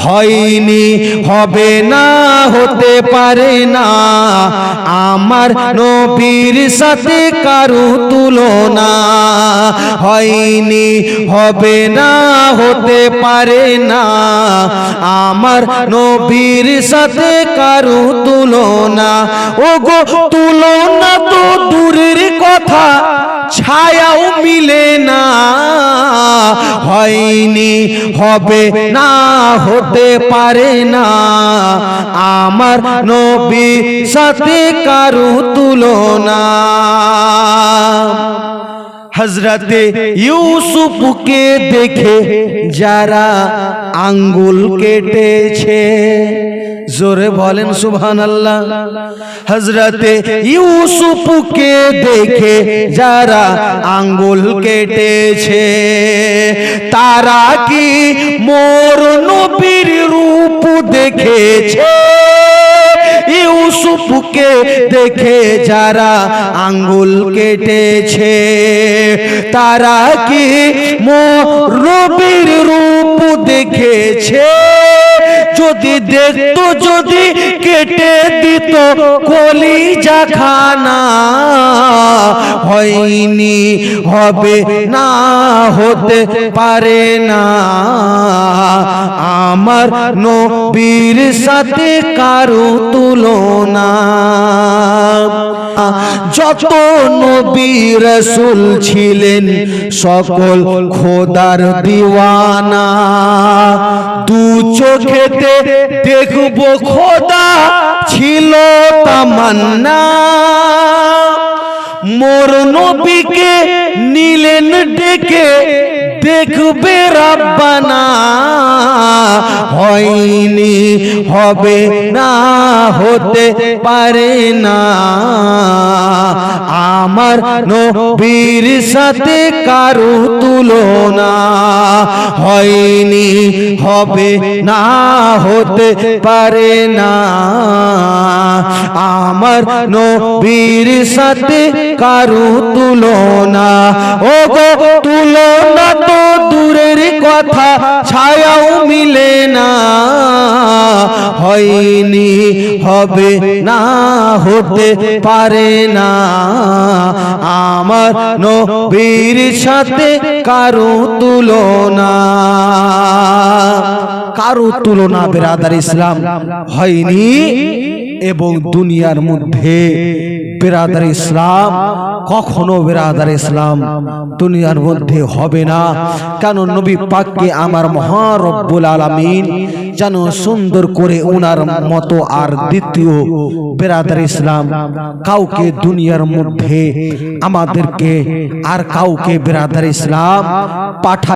হয়নি, হবে না, হতে পারে না আমার নবীর সাথে কারো তুলনা। হয়নি, হবে না, হতে পারে না আমার নবীর সাথে কারো তুলনা। ওগো তুলনা তো দূরের কথা, ছায়াও মিলে না। হয়নি, হবে না, হতে পারে না আমার নবীর সাথে কারো তুলনা। হযরতে ইউসুফকে দেখে যারা আঙ্গুল কেটেছে, জোরে বলেন সুবহানাল্লাহ। হযরতে ইউসুফকে দেখে যারা আঙ্গুল কেটেছে, তারা কি মোর নবীর রূপ দেখেছে? ইউসুফকে দেখে যারা আঙ্গুল কেটেছে, তারা কি মোর নবীর রূপ দেখেছে? যদি দেখতো, যদি কেটে দিত কলিজা খানা। হয়নি, হবে না, হতে পারে না আমার নবীর সাথে কারো তুলনা। যত নবী রাসূল ছিলেন সকল খোদার দিওয়ানা। দু চোখেতে দেখবো খোদা ছিল তামান্না। মোর নবীকে নিলেন ডেকে দেখবে রব্বানা। হয়নি, হবে না, হতে পারে না আমার নবীর সাথে কারো তুলনা। হয়নি, হবে না, হতে পারে না আমার নবীর সাথে কারো তুলনা। ওগো তুলনা তো দূরের কথা, ছায়াও মিলে না। হয়নি, হবে না, হতে পারে না আমার নবীর সাথে কারো তুলনা। কারো তুলনা বিরাদার ইসলাম হয়নি, এবং দুনিয়ার মধ্যে বিরাদার ইসলাম কখনো বিরাদার ইসলাম দুনিয়ার মধ্যে হবে না। কেন নবী পাককে আমার মহান রব্বুল আলামিন যেন সুন্দর করে ওনার মতো আর দ্বিতীয় বিরাদার ইসলাম কাউকে দুনিয়ার মধ্যে আমাদেরকে আর কাউকে বিরাদার ইসলাম পাঠা